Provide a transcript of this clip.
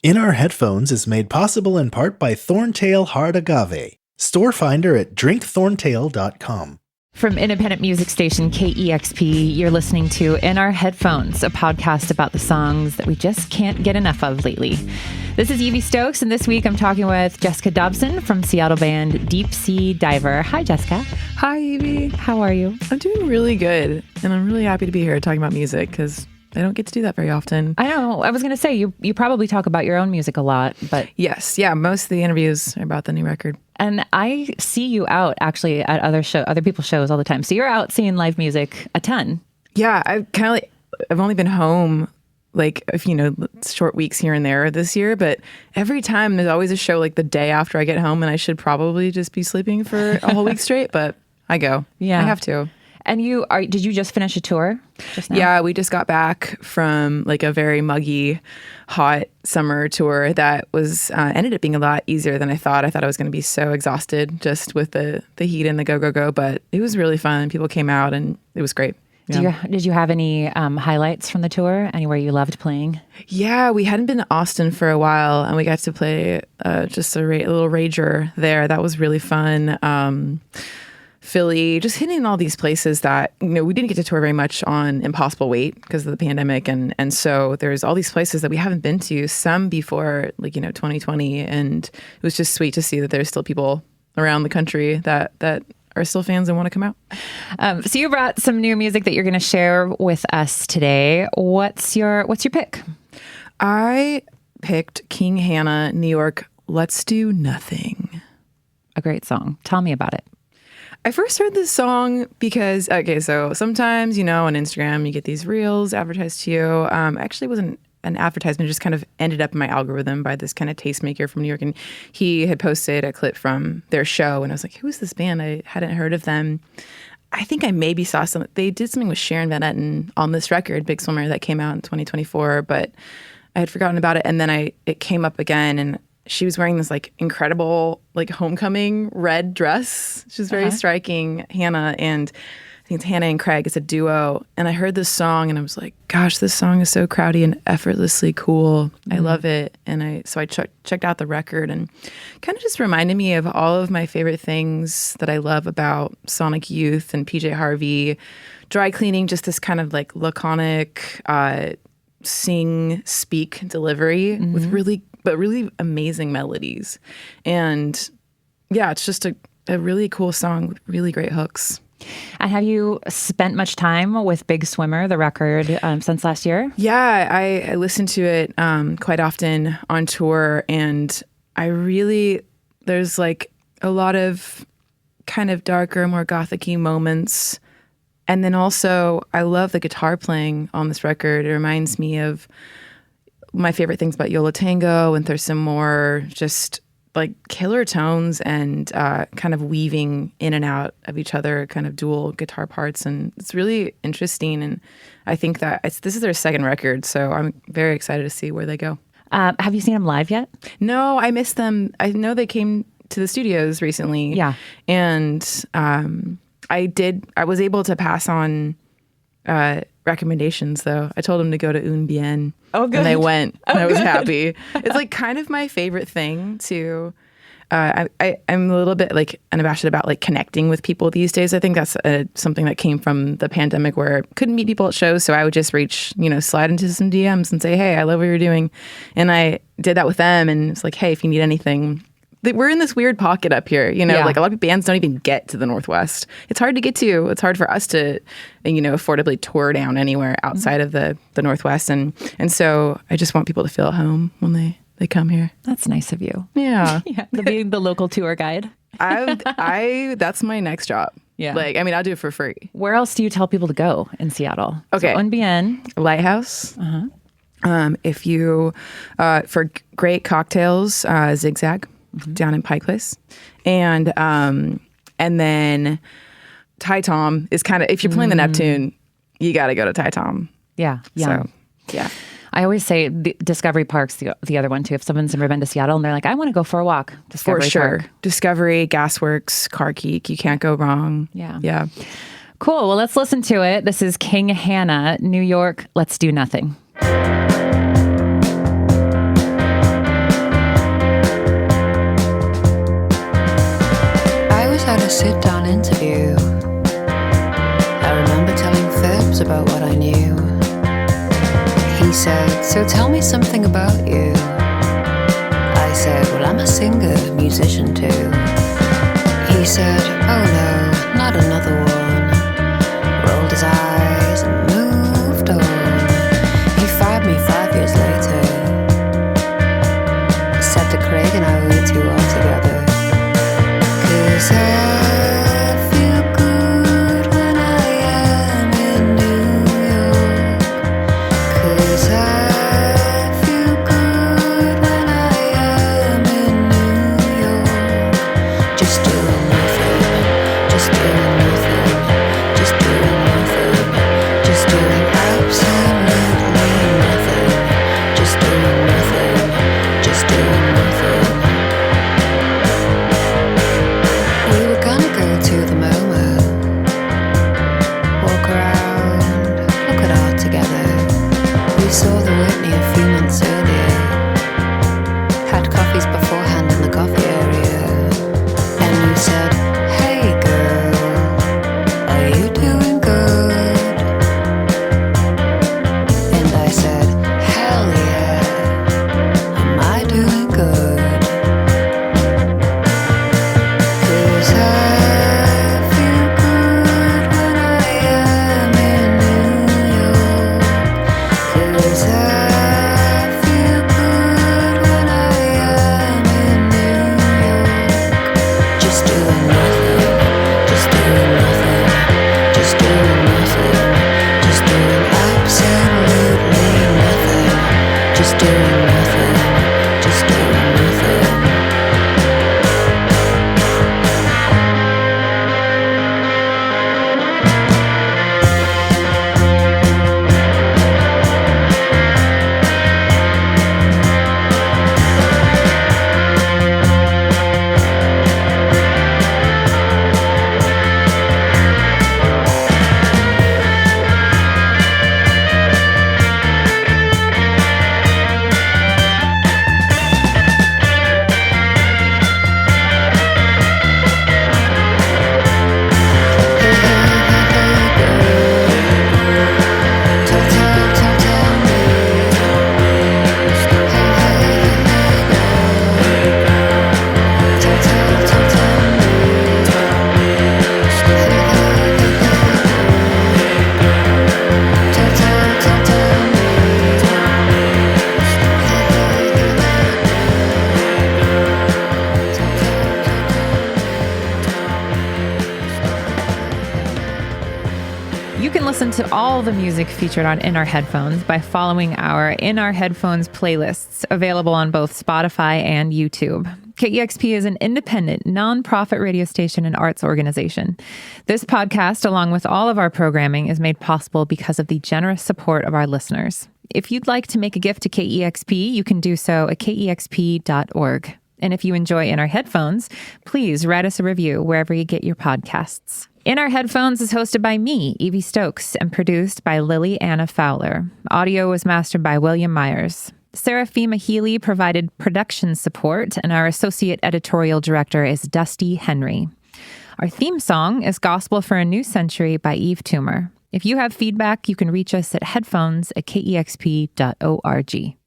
In Our Headphones is made possible in part by Thorntail Hard Agave. Store finder at drinkthorntail.com. From independent music station KEXP, you're listening to In Our Headphones, a podcast about the songs that we just can't get enough of lately. This is Evie Stokes, and this week I'm talking with Jessica Dobson from Seattle band Deep Sea Diver. Hi, Jessica. Hi, Evie. How are you? I'm doing really good, and I'm really happy to be here talking about music because I don't get to do that very often. I know. I was going to say, you probably talk about your own music a lot, but... Yes. Yeah, most of the interviews are about the new record. And I see you out, actually, at other people's shows all the time. So you're out seeing live music a ton. Yeah, I've only been home, short weeks here and there this year, but every time there's always a show like the day after I get home, and I should probably just be sleeping for a whole week straight, but I go. Yeah. I have to. And did you just finish a tour just now? Yeah, we just got back from a very muggy, hot summer tour that was ended up being a lot easier than I thought. I thought I was going to be so exhausted just with the heat and the go, but it was really fun. People came out and it was great. Yeah. Did you have any highlights from the tour? Anywhere you loved playing? Yeah, we hadn't been to Austin for a while, and we got to play just a little rager there. That was really fun. Philly, just hitting all these places that, we didn't get to tour very much on Impossible Weight because of the pandemic. And so there's all these places that we haven't been to, some before 2020. And it was just sweet to see that there's still people around the country that are still fans and want to come out. So you brought some new music that you're going to share with us today. What's your pick? I picked King Hannah, New York, Let's Do Nothing. A great song. Tell me about it. I first heard this song because, so sometimes, on Instagram, you get these reels advertised to you. Actually, it wasn't an advertisement, it just kind of ended up in my algorithm by this kind of tastemaker from New York. And he had posted a clip from their show. And I was like, who is this band? I hadn't heard of them. I think I maybe saw something. They did something with Sharon Van Etten on this record, Big Swimmer, that came out in 2024. But I had forgotten about it. And then it came up again, and she was wearing this incredible homecoming red dress. She's very striking, Hannah, and I think it's Hannah and Craig. It's a duo. And I heard this song and I was like, gosh, this song is so crowdy and effortlessly cool. Mm-hmm. I love it. And so I checked out the record, and kind of just reminded me of all of my favorite things that I love about Sonic Youth and PJ Harvey. Dry cleaning, just this kind of laconic speak delivery with really amazing melodies. And yeah, it's just a really cool song with really great hooks. And have you spent much time with Big Swimmer, the record, since last year? Yeah, I listened to it quite often on tour, and there's a lot of kind of darker, more gothic-y moments. And then also, I love the guitar playing on this record. It reminds me of my favorite things about Yo La Tengo, and there's some more just killer tones and kind of weaving in and out of each other, kind of dual guitar parts. And it's really interesting. And I think that this is their second record, so I'm very excited to see where they go. Have you seen them live yet? No, I missed them. I know they came to the studios recently. Yeah. And I was able to pass on recommendations, though. I told them to go to Un Bien. Oh, good. And they went, and I was happy. It's kind of my favorite thing to... I'm a little bit unabashed about connecting with people these days. I think that's something that came from the pandemic, where I couldn't meet people at shows, so I would just slide into some DMs and say, hey, I love what you're doing. And I did that with them, and it's hey, if you need anything... We're in this weird pocket up here, a lot of bands don't even get to the Northwest. It's hard to get to. It's hard for us to, affordably tour down anywhere outside of the Northwest. And so I just want people to feel at home when they come here. That's nice of you. Yeah. Being the local tour guide. That's my next job. Yeah. I'll do it for free. Where else do you tell people to go in Seattle? Okay. So NBN. Lighthouse. If you, for great cocktails, Zigzag. Down in Pike Place. And then Ty Tom is kind of, if you're playing the Neptune, you got to go to Ty Tom. Yeah. So, yeah. I always say Discovery Park's the other one too. If someone's never been to Seattle and they're like, I want to go for a walk, Discovery Park. Discovery, Gasworks, Car Geek, you can't go wrong. Yeah. Yeah. Cool. Well, let's listen to it. This is King Hannah, New York, Let's Do Nothing. So tell me something about you. I said, well, I'm a singer, musician too. He said, oh no, not another one. Rolled his eyes and moved on. He fired me 5 years later. Said to Craig and I, we two are together. 'Cause I feel good when I am in New York. 'Cause I feel good when I am in New York. Just doing nothing, just doing nothing, just doing nothing, just doing absolutely nothing, just doing nothing, just doing nothing. We were gonna go to the MoMA, walk around, look at art together. We saw the Whitney a few months earlier, had coffees beforehand in the coffee area, and you said, hey girl, are you doing good? And I said, hell yeah, am I doing good? 'Cause I feel good when I am in New York. 'Cause I feel good when I am in New York. Just doing nothing, just doing nothing, just doing nothing, just doing absolutely nothing, just doing nothing, just doing nothing. You can listen to all the music featured on In Our Headphones by following our In Our Headphones playlists, available on both Spotify and YouTube. KEXP is an independent, nonprofit radio station and arts organization. This podcast, along with all of our programming, is made possible because of the generous support of our listeners. If you'd like to make a gift to KEXP, you can do so at kexp.org. And if you enjoy In Our Headphones, please write us a review wherever you get your podcasts. In Our Headphones is hosted by me, Evie Stokes, and produced by Lilly Anna Fowler. Audio was mastered by William Myers. Serafima Healy provided production support, and our associate editorial director is Dusty Henry. Our theme song is Gospel for a New Century by Eve Toomer. If you have feedback, you can reach us at headphones@kexp.org.